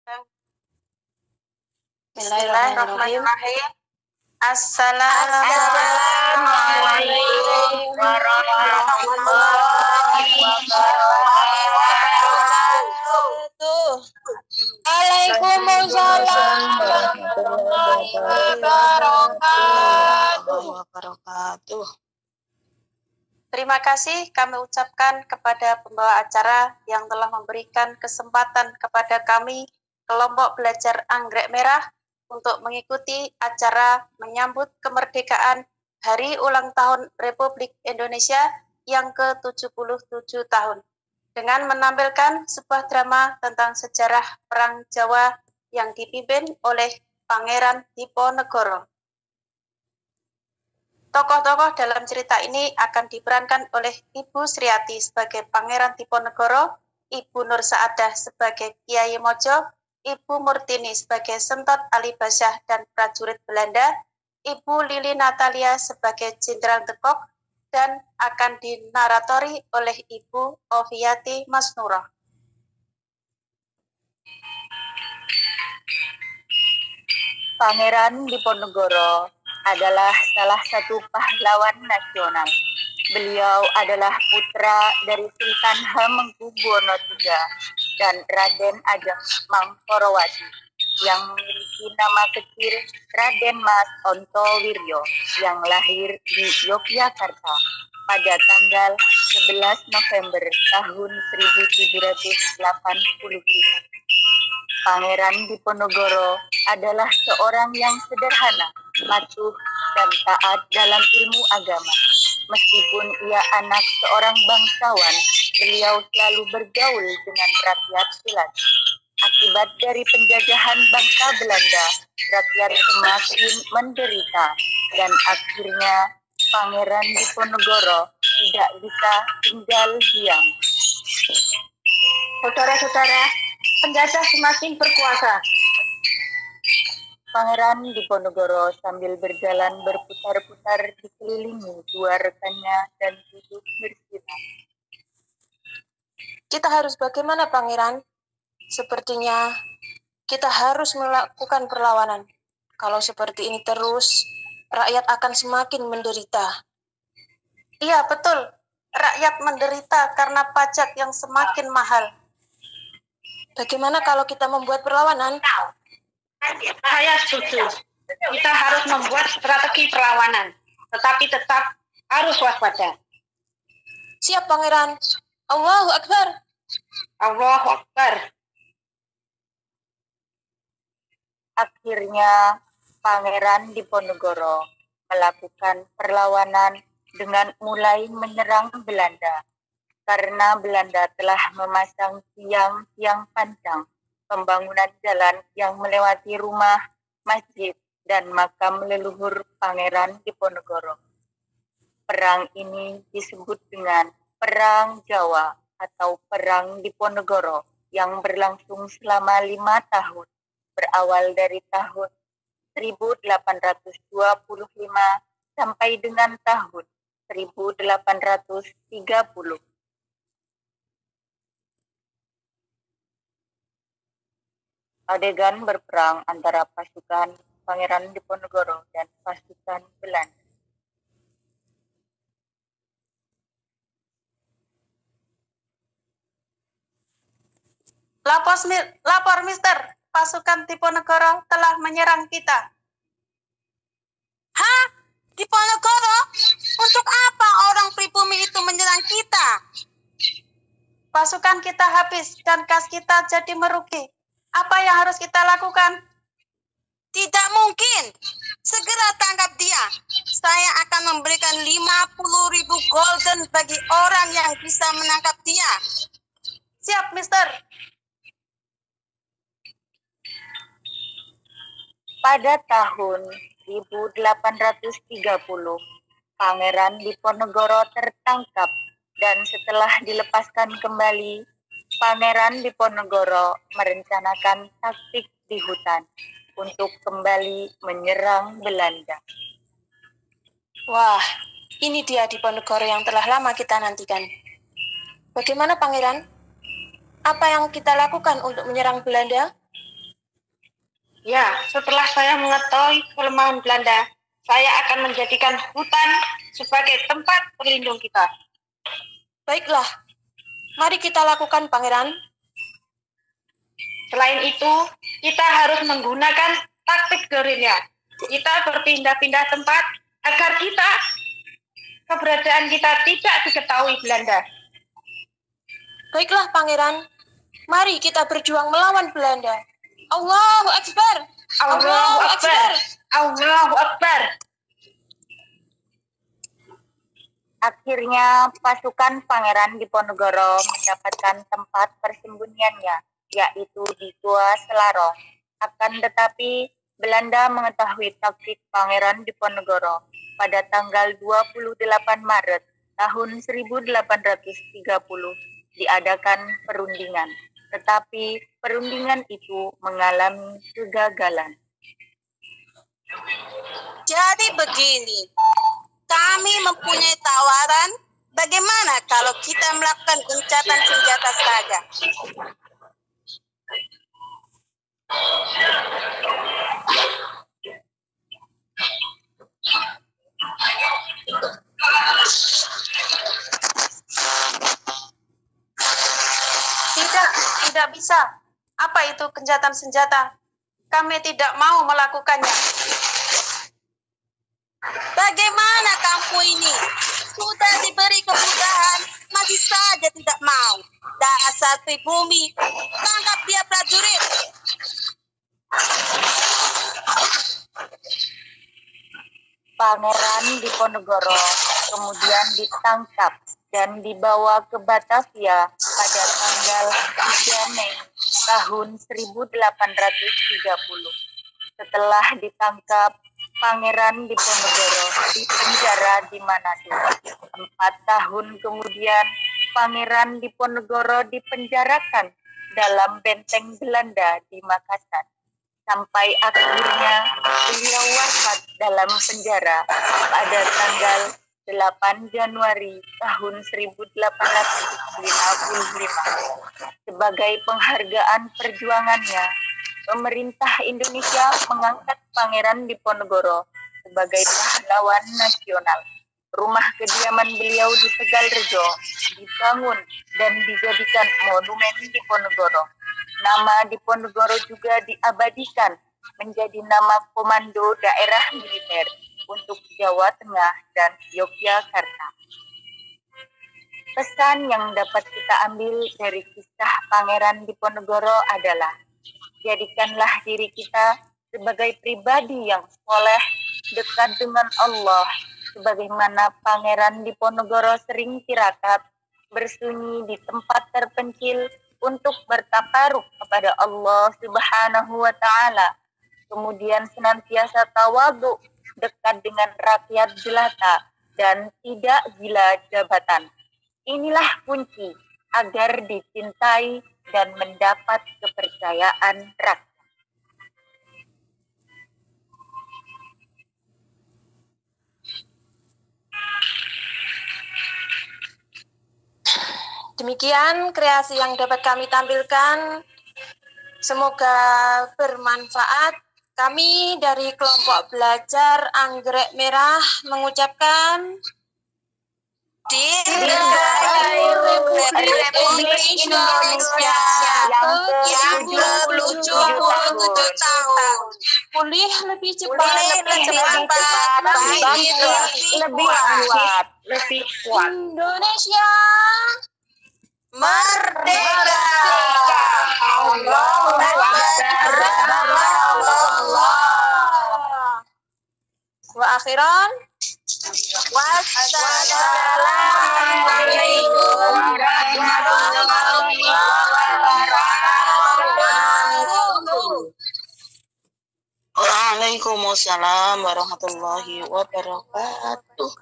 Bismillahirrahmanirrahim. Assalamualaikum warahmatullahi wabarakatuh. Waalaikumsalam warahmatullahi wabarakatuh. Terima kasih kami ucapkan kepada pembawa acara yang telah memberikan kesempatan kepada kami, kelompok belajar Anggrek Merah, untuk mengikuti acara menyambut kemerdekaan Hari Ulang Tahun Republik Indonesia yang ke-77 tahun, dengan menampilkan sebuah drama tentang sejarah Perang Jawa yang dipimpin oleh Pangeran Diponegoro. Tokoh-tokoh dalam cerita ini akan diperankan oleh Ibu Sriati sebagai Pangeran Diponegoro, Ibu Nur Saadah sebagai Kiai Mojo, Ibu Murtini sebagai Sentot Ali Basyah dan prajurit Belanda, Ibu Lili Natalia sebagai Jenderal Dekok, dan akan dinaratori oleh Ibu Oviati Masnurah. Pangeran Diponegoro adalah salah satu pahlawan nasional. Beliau adalah putra dari Sultan Hamengkubuwono III dan Raden Ajeng Mangkorowati yang memiliki nama kecil Raden Mas Ontowiryo yang lahir di Yogyakarta pada tanggal 11 November tahun 1785. Pangeran Diponegoro adalah seorang yang sederhana, patuh, dan taat dalam ilmu agama. Meskipun ia anak seorang bangsawan, beliau selalu bergaul dengan rakyat jelata. Akibat dari penjajahan bangsa Belanda, rakyat semakin menderita, dan akhirnya Pangeran Diponegoro tidak bisa tinggal diam. Saudara-saudara, penjajah semakin berkuasa. Pangeran Diponegoro sambil berjalan berputar-putar dikelilingi dua rekannya dan duduk bersila. Kita harus bagaimana, Pangeran? Sepertinya kita harus melakukan perlawanan. Kalau seperti ini terus, rakyat akan semakin menderita. Iya, betul. Rakyat menderita karena pajak yang semakin mahal. Bagaimana kalau kita membuat perlawanan? Saya setuju. Kita harus membuat strategi perlawanan, tetapi tetap harus waspada. Siap, Pangeran. Allahu Akbar. Allahu Akbar. Akhirnya Pangeran Diponegoro melakukan perlawanan dengan mulai menyerang Belanda. Karena Belanda telah memasang tiang-tiang panjang, pembangunan jalan yang melewati rumah, masjid, dan makam leluhur Pangeran Diponegoro. Perang ini disebut dengan Perang Jawa atau Perang Diponegoro yang berlangsung selama 5 tahun, berawal dari tahun 1825 sampai dengan tahun 1830. Adegan berperang antara pasukan Pangeran Diponegoro dan pasukan Belanda. Lapor, Mister. Pasukan Diponegoro telah menyerang kita. Hah? Diponegoro? Untuk apa orang pribumi itu menyerang kita? Pasukan kita habis dan kas kita jadi merugi. Apa yang harus kita lakukan? Tidak mungkin. Segera tangkap dia. Saya akan memberikan 50.000 golden bagi orang yang bisa menangkap dia. Siap, Mister. Pada tahun 1830, Pangeran Diponegoro tertangkap dan setelah dilepaskan kembali, Pangeran Diponegoro merencanakan taktik di hutan untuk kembali menyerang Belanda. Wah, ini dia Diponegoro yang telah lama kita nantikan. Bagaimana, Pangeran? Apa yang kita lakukan untuk menyerang Belanda? Ya, setelah saya mengetahui kelemahan Belanda, saya akan menjadikan hutan sebagai tempat berlindung kita. Baiklah, mari kita lakukan, Pangeran. Selain itu, kita harus menggunakan taktik gerilya. Kita berpindah-pindah tempat agar keberadaan kita tidak diketahui Belanda. Baiklah, Pangeran. Mari kita berjuang melawan Belanda. Allahu Akbar. Allahu Akbar. Allahu Akbar. Akhirnya pasukan Pangeran Diponegoro mendapatkan tempat persembunyiannya, yaitu di Gua Selarong. Akan tetapi Belanda mengetahui taktik Pangeran Diponegoro. Pada tanggal 28 Maret tahun 1830 diadakan perundingan. Tetapi perundingan itu mengalami kegagalan. Jadi begini, kami mempunyai tawaran, bagaimana kalau kita melakukan gencatan senjata saja? Tidak bisa. Apa itu gencatan senjata? Kami tidak mau melakukannya. Bagaimana kamu ini? Sudah diberi kemudahan, masih saja tidak mau. Dasar pribumi, tangkap dia prajurit. Pangeran Diponegoro kemudian ditangkap dan dibawa ke Batavia pada tanggal 3 Mei tahun 1830. Setelah ditangkap, Pangeran Diponegoro dipenjara di Manado. 4 tahun kemudian, Pangeran Diponegoro dipenjarakan dalam benteng Belanda di Makassar. Sampai akhirnya beliau wafat dalam penjara pada tanggal 8 Januari tahun 1855. Sebagai penghargaan perjuangannya, pemerintah Indonesia mengangkat Pangeran Diponegoro sebagai pahlawan nasional. Rumah kediaman beliau di Tegalrejo dibangun dan dijadikan monumen Diponegoro. Nama Diponegoro juga diabadikan menjadi nama komando daerah militer untuk Jawa Tengah dan Yogyakarta. Pesan yang dapat kita ambil dari kisah Pangeran Diponegoro adalah, jadikanlah diri kita sebagai pribadi yang soleh, dekat dengan Allah, sebagaimana Pangeran Diponegoro sering tirakat, bersunyi di tempat terpencil untuk bertakaruk kepada Allah Subhanahu wa Ta'ala. Kemudian senantiasa tawadhu, dekat dengan rakyat jelata, dan tidak gila jabatan. Inilah kunci agar dicintai dan mendapat kepercayaan rakyat. Demikian kreasi yang dapat kami tampilkan. Semoga bermanfaat. Kami dari kelompok belajar Anggrek Merah mengucapkan Dirgahayu Republik Indonesia yang 77 tahun. Pulih lebih cepat, lebih kuat. Indonesia merdeka. Allahu Wa akhiran. Wassalamualaikum warahmatullahi wabarakatuh. Waalaikumsalam warahmatullahi wabarakatuh.